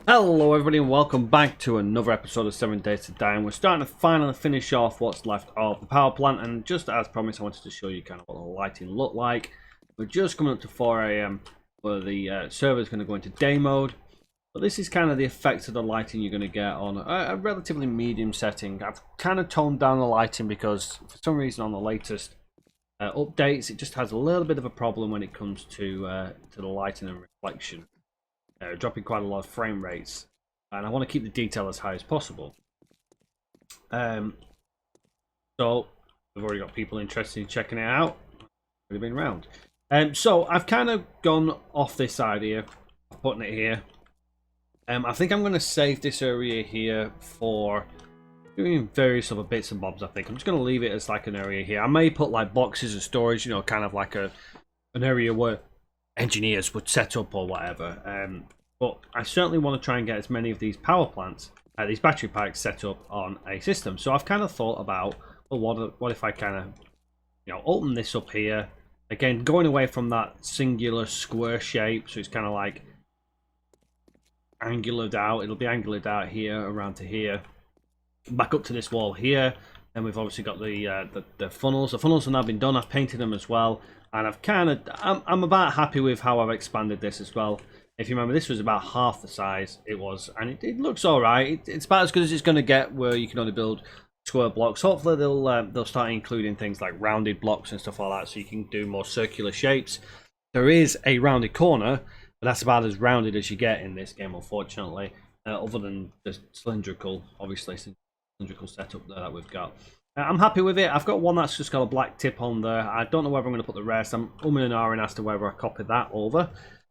Hello everybody and welcome back to another episode of 7 Days to Die, and we're starting to finally finish off what's left of the power plant. And just as promised, I wanted to show you kind of what the lighting looked like. We're just coming up to 4 AM where the server is going to go into day mode, but this is kind of the effects of the lighting you're going to get on a relatively medium setting. I've kind of toned down the lighting because for some reason on the latest updates it just has a little bit of a problem when it comes to the lighting and reflection. Dropping quite a lot of frame rates, and I want to keep the detail as high as possible. So we've already got people interested in checking it out. Already been around. So I've kind of gone off this idea of putting it here. I think I'm going to save this area here for doing various other bits and bobs. I think I'm just going to leave it as like an area here. I may put like boxes of storage, you know, kind of like an area where engineers would set up or whatever. But I certainly want to try and get as many of these power plants, these battery packs set up on a system. So I've kind of thought about, well, what if I kind of, you know, open this up here again, going away from that singular square shape, so it's kind of like angulared out. It'll be angulared out here around to here, back up to this wall here. Then we've obviously got the funnels. The funnels have now been done. I've painted them as well, and I'm about happy with how I've expanded this as well. If you remember, this was about half the size it was, and it looks all right. It's about as good as it's going to get, where you can only build square blocks. Hopefully, they'll start including things like rounded blocks and stuff like that, so you can do more circular shapes. There is a rounded corner, but that's about as rounded as you get in this game, unfortunately. Other than the cylindrical, obviously, cylindrical setup there that we've got. I'm happy with it. I've got one that's just got a black tip on there. I don't know whether I'm going to put the rest. I'm umming and ahhing as to whether I copy that over,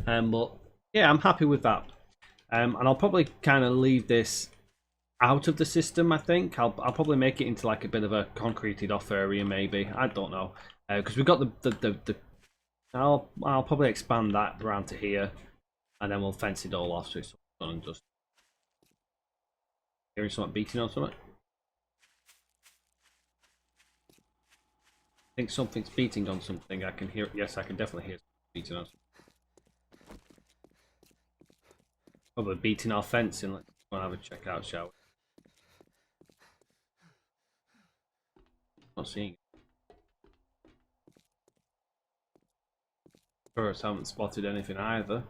but yeah, I'm happy with that. And I'll probably kind of leave this out of the system, I think. I'll probably make it into like a bit of a concreted off area, maybe. I don't know. Because we've got the I'll probably expand that around to here, and then we'll fence it all off so it's done and dusted. Hearing something beating on something? I think something's beating on something. I can hear. Yes, I can definitely hear something beating on something. Probably beating our fencing. Let's go and have a check out, shall we? Not seeing it. First, haven't spotted anything either.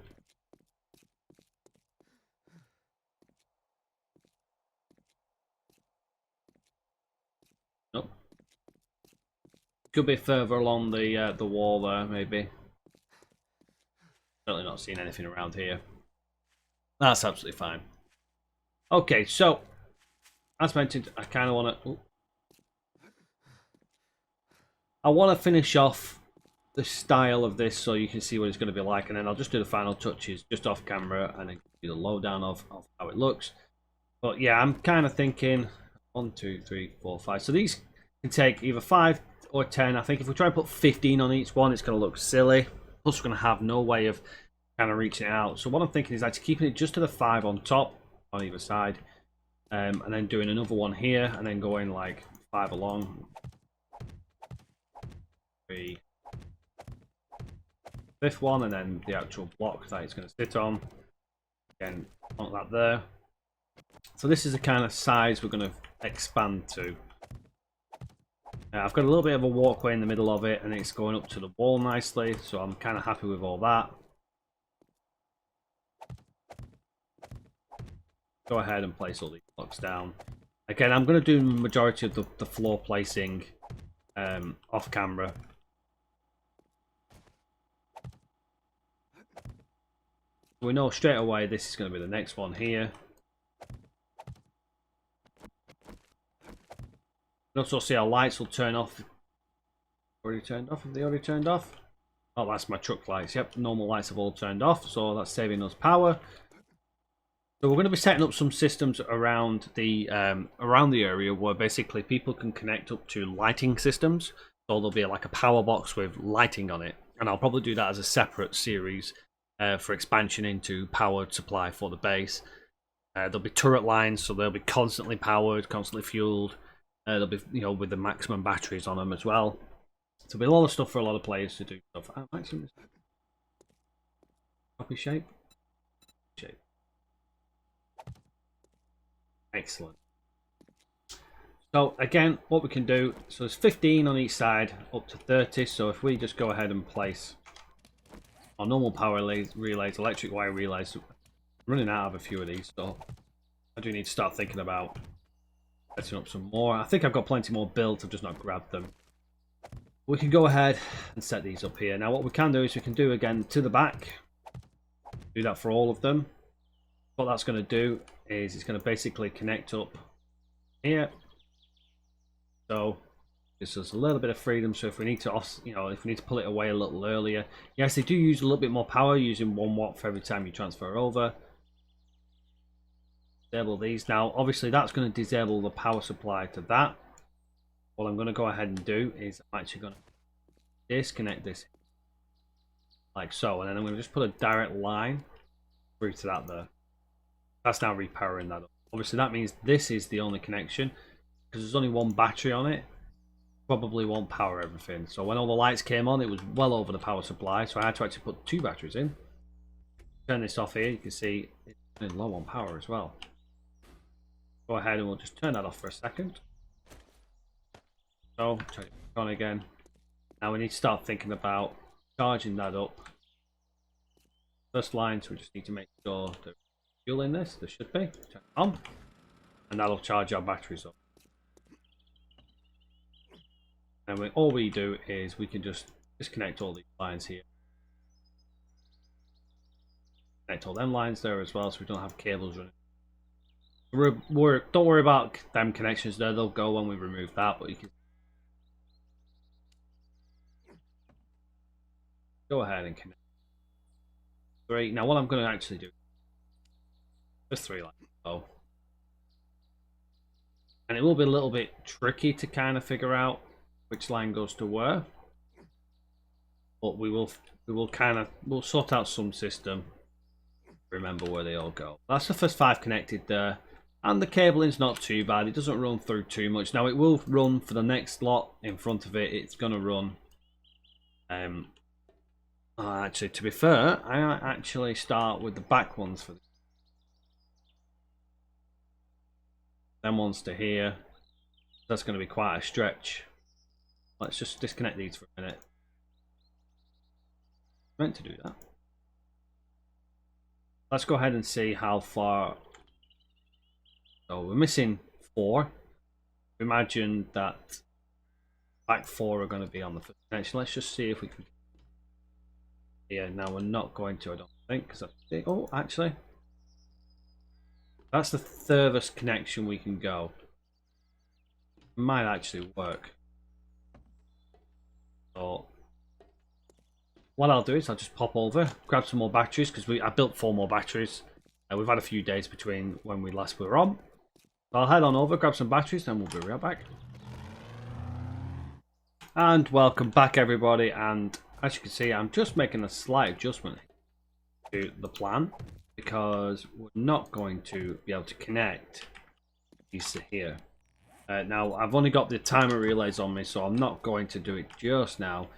Nope. Could be further along the wall there, maybe. Certainly not seeing anything around here. That's absolutely fine. Okay, so as mentioned, I kind of want to. I want to finish off the style of this so you can see what it's going to be like, and then I'll just do the final touches just off camera and then do the lowdown of how it looks. But yeah, I'm kind of thinking 1, 2, 3, 4, 5. So these can take either 5 or 10. I think if we try and put 15 on each one, it's going to look silly. Plus, we're going to have no way of kind of reaching it out. So what I'm thinking is actually keeping it just to the 5 on top on either side, and then doing another one here, and then going like 5 along. 3. Fifth one, and then the actual block that it's going to sit on. Again, want that there. So this is the kind of size we're going to expand to. I've got a little bit of a walkway in the middle of it, and it's going up to the wall nicely, so I'm kind of happy with all that. Go ahead and place all these blocks down. Again, I'm going to do the majority of the floor placing off camera. We know straight away this is going to be the next one here. You also see our lights will turn off. Already turned off? Have they already turned off? Oh, that's my truck lights. Yep, normal lights have all turned off, so that's saving us power. So we're going to be setting up some systems around the area where basically people can connect up to lighting systems. So there'll be like a power box with lighting on it, and I'll probably do that as a separate series for expansion into powered supply for the base. There'll be turret lines, so they'll be constantly powered, constantly fueled. They'll be, you know, with the maximum batteries on them as well. So there'll be a lot of stuff for a lot of players to do stuff. Maximum copy shape. Excellent. So again, what we can do, so there's 15 on each side, up to 30. So if we just go ahead and place our normal power relays, electric wire relays, I'm running out of a few of these, so I do need to start thinking about setting up some more. I think I've got plenty more built, I've just not grabbed them. We can go ahead and set these up here. Now what we can do is we can do again to the back. Do that for all of them. What that's going to do is it's going to basically connect up here. So gives us a little bit of freedom. So if we need to, if we need to pull it away a little earlier, yes, they do use a little bit more power, using 1 watt for every time you transfer over. Disable these. Now, obviously, that's going to disable the power supply to that. What I'm going to go ahead and do is I'm actually going to disconnect this like so, and then I'm going to just put a direct line through to that there. That's now repowering that up. Obviously, that means this is the only connection because there's only 1 battery on it. Probably won't power everything. So when all the lights came on, it was well over the power supply. So I had to actually put 2 batteries in. Turn this off here. You can see it's running low on power as well. Go ahead and we'll just turn that off for a second. So turn it back on again. Now we need to start thinking about charging that up. First line, so we just need to make sure there's fuel in this. There should be. Turn it on. And that'll charge our batteries up. And all we do is we can just disconnect all these lines here. Connect all them lines there as well, so we don't have cables running. Don't worry about them connections there, they'll go when we remove that, but you can go ahead and connect. 3. Now what I'm going to actually do, there's 3 lines. Oh. And it will be a little bit tricky to kind of figure out which line goes to where, but we'll sort out some system. Remember where they all go. That's the first 5 connected there, and the cabling's not too bad. It doesn't run through too much. Now it will run for the next lot in front of it. It's gonna run. Actually, to be fair, I actually start with the back ones for them ones to here. That's going to be quite a stretch. Let's just disconnect these for a minute. I meant to do that. Let's go ahead and see how far. So we're missing 4. Imagine that back 4 are going to be on the first connection. Let's just see if we can. Yeah, now we're not going to, I don't think, because that's big. Oh, actually, that's the furthest connection we can go. Might actually work. So what I'll do is I'll just pop over, grab some more batteries, because I built 4 more batteries. We've had a few days between when we last were on. So I'll head on over, grab some batteries, then we'll be right back. And welcome back, everybody. And as you can see, I'm just making a slight adjustment to the plan because we're not going to be able to connect these to here. Now, I've only got the timer relays on me, so I'm not going to do it just now.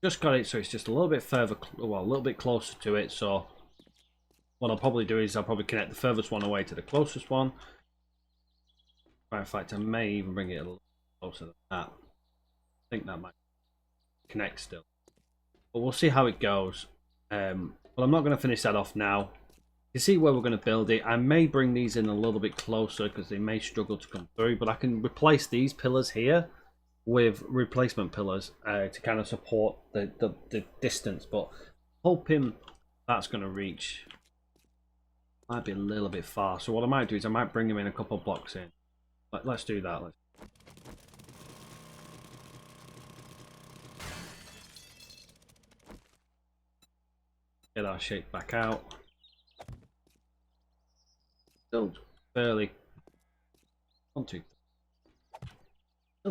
Just got it so it's just a little bit further, well, a little bit closer to it. So what I'll probably do is I'll probably connect the furthest one away to the closest one. In fact, I may even bring it a little closer than that. I think that might connect still. But we'll see how it goes. Well, I'm not going to finish that off now. You see where we're going to build it. I may bring these in a little bit closer because they may struggle to come through, but I can replace these pillars here with replacement pillars to kind of support the distance, but hoping that's going to reach. Might be a little bit far, so what I might do is I might bring them in a couple of blocks in. Let's do that. Get our shape back out. Still fairly still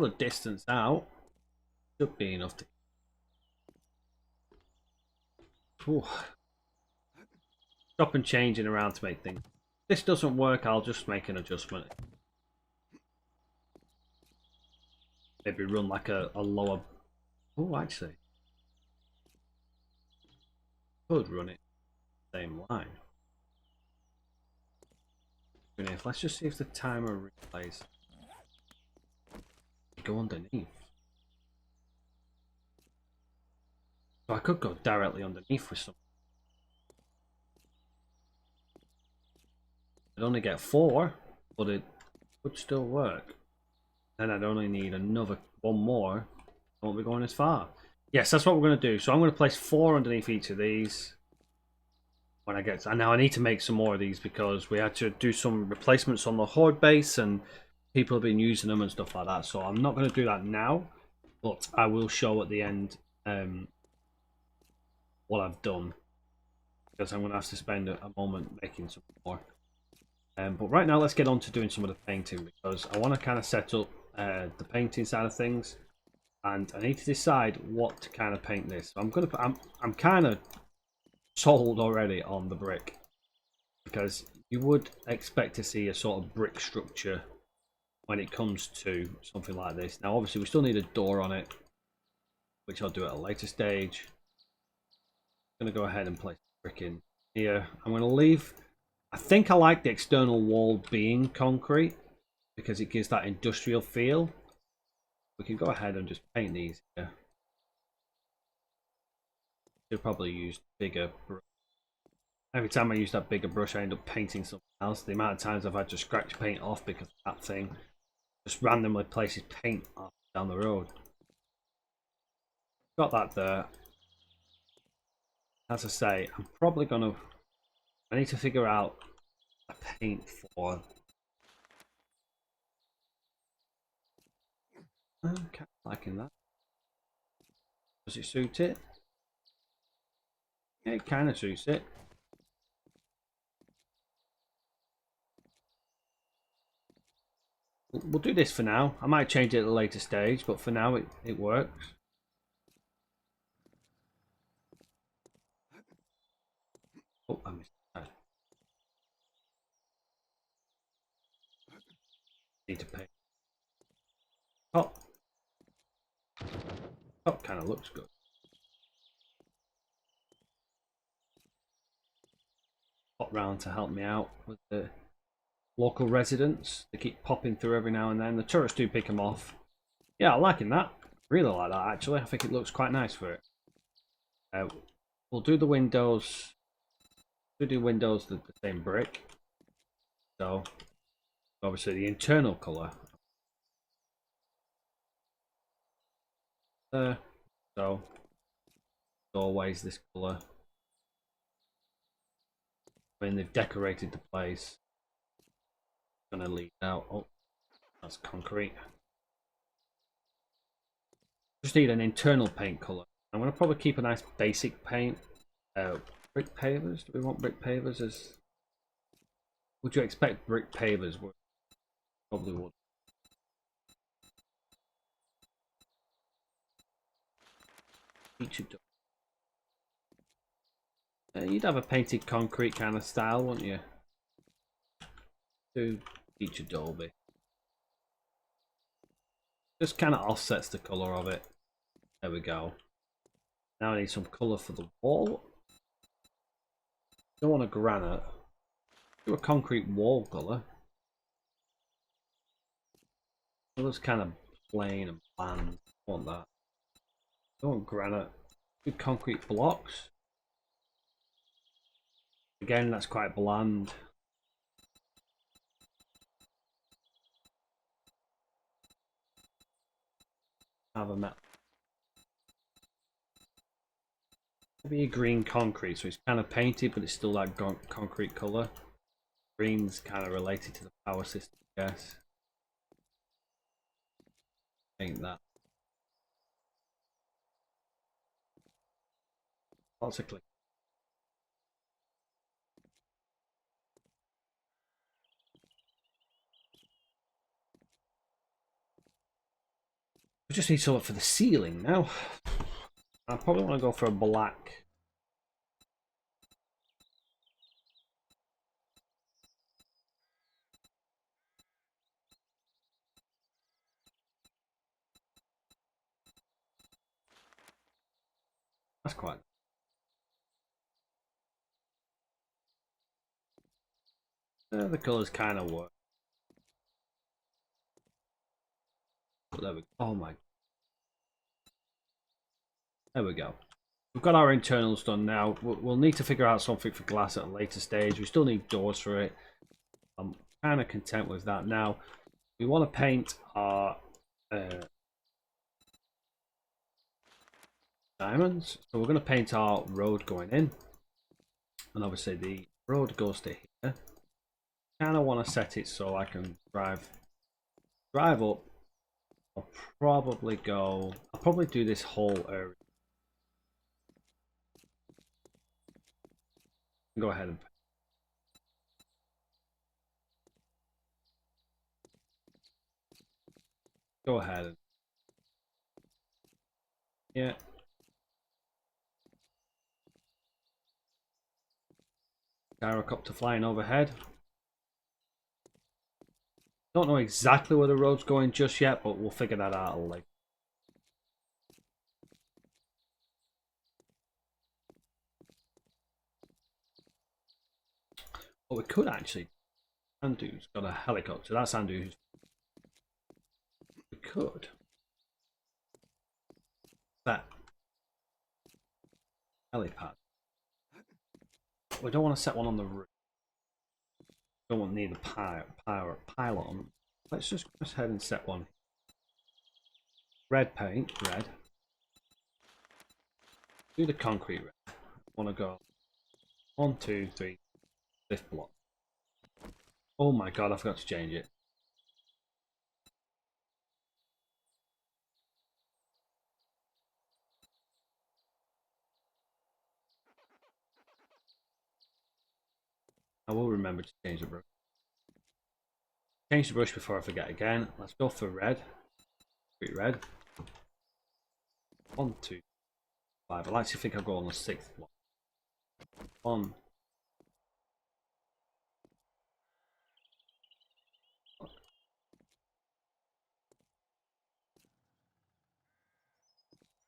a distance out. Should be enough to. Ooh. Stop and changing around to make things. If this doesn't work, I'll just make an adjustment. Maybe run like a lower. Oh, actually, could run it same line. Let's just see if the timer replays. Go underneath. So I could go directly underneath with some. I'd only get 4, but it would still work. And I'd only need another one more. I won't be going as far. Yes, that's what we're going to do. So I'm going to place 4 underneath each of these. When I get to, and now I need to make some more of these because we had to do some replacements on the horde base and people have been using them and stuff like that. So I'm not going to do that now, but I will show at the end what I've done because I'm going to have to spend a moment making some more. But right now, let's get on to doing some of the painting because I want to kind of set up the painting side of things, and I need to decide what to kind of paint this. So I'm kind of sold already on the brick because you would expect to see a sort of brick structure when it comes to something like this. Now, obviously, we still need a door on it, which I'll do at a later stage. I'm going to go ahead and place brick in here. I'm going to leave. I think I like the external wall being concrete because it gives that industrial feel. We can go ahead and just paint these here. Should probably use bigger brush. Every time I use that bigger brush, I end up painting something else. The amount of times I've had to scratch paint off because of that thing just randomly places paint off down the road. Got that there. As I say, I'm probably gonna. I need to figure out a paint for. I'm kind of liking that. Does it suit it? Yeah, it kind of suits it. We'll do this for now. I might change it at a later stage, but for now it works. Oh, I missed that. Need to paint. Top. Top kind of looks good. Pop round to help me out with the local residents. They keep popping through every now and then. The tourists do pick them off. Yeah, I'm liking that. Really like that actually. I think it looks quite nice for it. We'll do the windows. We'll do windows the same brick. So obviously the internal colour. So always this colour. When they've decorated the place. I'm gonna leave out. Oh, that's concrete. Just need an internal paint colour. I'm gonna probably keep a nice basic paint. Brick pavers. Do we want brick pavers as? Would you expect brick pavers? Probably would. Featured. You'd have a painted concrete kind of style, wouldn't you? Do featured Dolby. Just kind of offsets the colour of it. There we go. Now I need some colour for the wall. Don't want a granite. Do a concrete wall colour. It looks kind of plain and bland. I want that. Don't want granite. Good concrete blocks. Again, that's quite bland. Have a metal. Maybe a green concrete, so it's kind of painted, but it's still that concrete colour. Green's kind of related to the power system, I guess. Paint that. Lots of click. We just need something for the ceiling now. I probably want to go for a black. That's quite. The colours kind of work. But there we go. Oh my. There we go. We've got our internals done now. We'll need to figure out something for glass at a later stage. We still need doors for it. I'm kind of content with that now. We want to paint our diamonds. So we're going to paint our road going in. And obviously the road goes to here. Kind of want to set it so I can drive up. I'll probably do this whole area. Go ahead and yeah. Gyrocopter flying overhead. Don't know exactly where the road's going just yet, but we'll figure that out later. What we could actually, Andu's got a helicopter. That's Andu. We could. That helipad. We don't want to set one on the roof. Don't want to need a pylon. Let's just go ahead and set one. Red paint, red. Do the concrete red. I want to go 1, 2, 3. Lift block. Oh my god, I forgot to change it. I will remember to change the brush. Change the brush before I forget again. Let's go for red. Red. 1, 2, 5. I like to think I'll go on the 6th one. 1.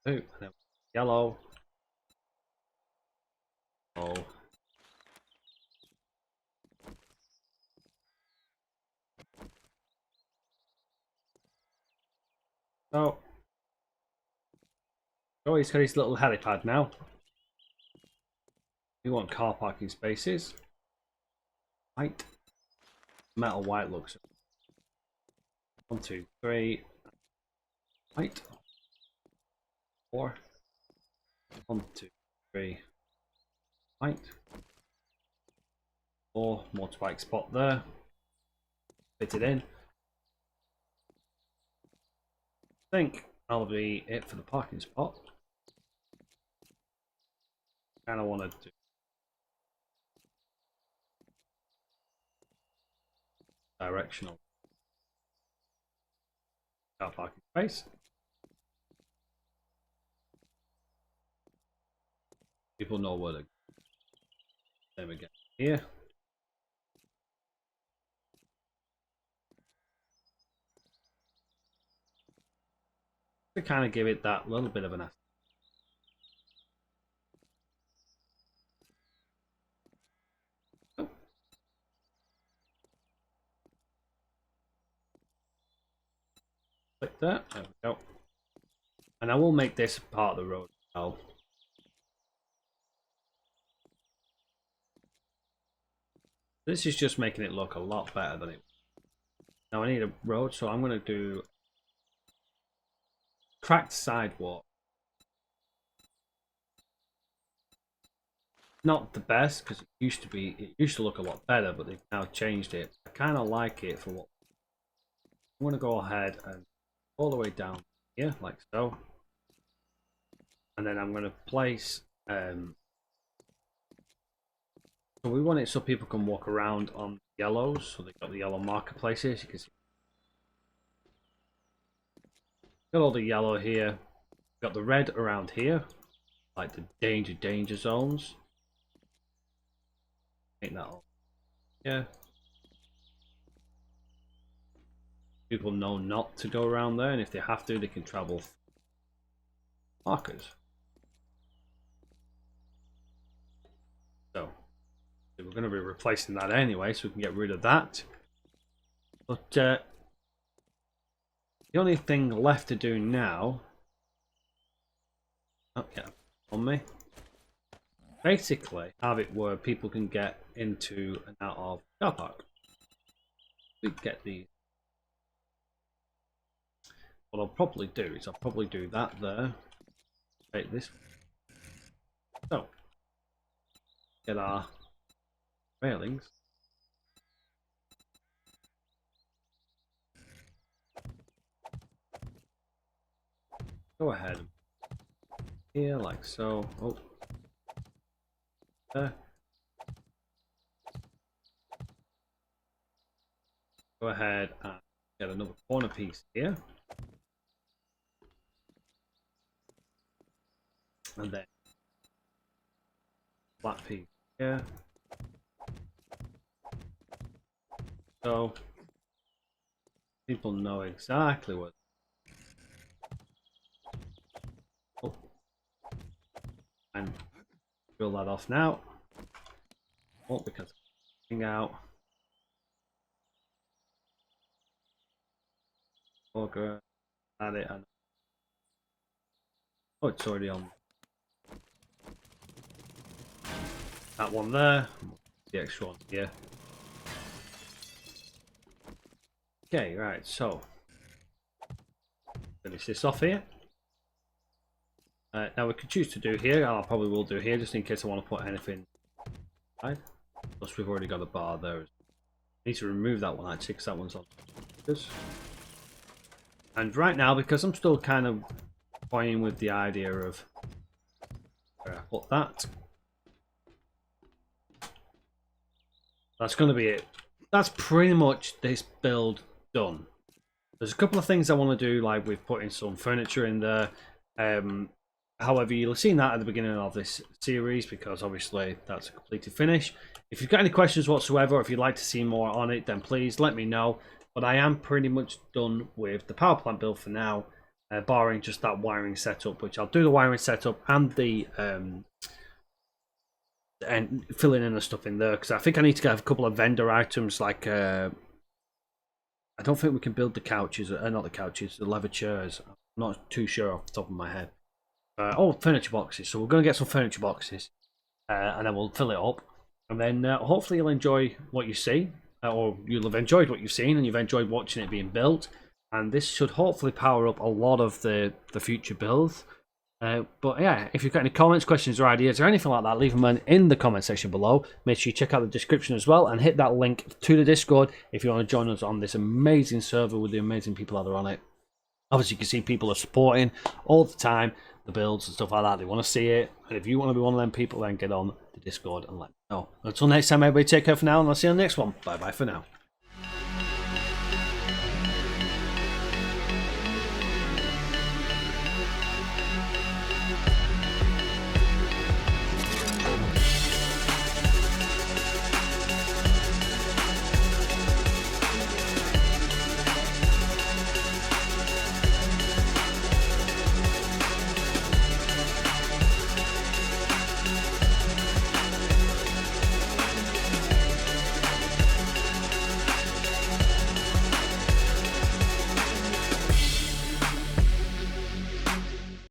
Two, and then yellow. Oh. Oh, he's got his little helipad now. We want car parking spaces. White. Metal white looks. 1, 2, 3. White. 4. 1, 2, 3. White. 4. Motorbike spot there. Fit it in. I think that'll be it for the parking spot. Kind of want to do directional car parking space. People know where to go. There we go. Here. To kind of give it that little bit of an click that. There we go. And I will make this part of the road as well. This is just making it look a lot better than it. Now I need a road, so I'm going to do cracked sidewalk. Not the best because it used to look a lot better, but they've now changed it. I kind of like it for what I'm going to go ahead and all the way down here like so, and then I'm going to place so we want it so people can walk around on yellows, so they've got the yellow marketplaces. You can see got all the yellow here, got the red around here, like the danger zones. Ain't that all? Yeah. People know not to go around there, and if they have to, they can travel markers. So We're going to be replacing that anyway, so we can get rid of that. But the only thing left to do now... Oh, yeah, on me. Basically, have it where people can get into and out of the car park. We get these. What I'll probably do is I'll probably do that there. Take this. So, get our railings. Go ahead. Here, like so. Oh. There. Go ahead and get another corner piece here. And then flat piece here. So people know exactly what. Oh. And drill that off now. Oh, because it's coming out. Okay. Add it and oh, it's already on. That one there. The extra one here. Okay, right, so finish this off here. Now we could choose to do here, and I probably will do here just in case I want to put anything. Right? Plus we've already got a bar there. I need to remove that one actually because that one's on. And right now, because I'm still kind of toying with the idea of where I put that. That's going to be it. That's pretty much this build done. There's a couple of things I want to do, like with putting some furniture in there. However, you'll have seen that at the beginning of this series because obviously that's a completed finish. If you've got any questions whatsoever, or if you'd like to see more on it, then please let me know. But I am pretty much done with the power plant build for now, barring just that wiring setup, which I'll do the wiring setup and the and filling in the stuff in there because I think I need to get a couple of vendor items like I don't think we can build the couches, not the couches, the leather chairs. I'm not too sure off the top of my head. Oh, furniture boxes. So we're going to get some furniture boxes and then we'll fill it up. And then hopefully you'll enjoy what you see, or you'll have enjoyed what you've seen and you've enjoyed watching it being built. And this should hopefully power up a lot of the future builds. But yeah, if you've got any comments, questions or ideas or anything like that, leave them in the comment section below. Make sure you check out the description as well and hit that link to the Discord if you want to join us on this amazing server with the amazing people that are on it. Obviously you can see people are supporting all the time the builds and stuff like that. They want to see it, and if you want to be one of them people, then get on the Discord and let me know. Until next time, everybody, take care for now, and I'll see you on the next one. Bye bye for now.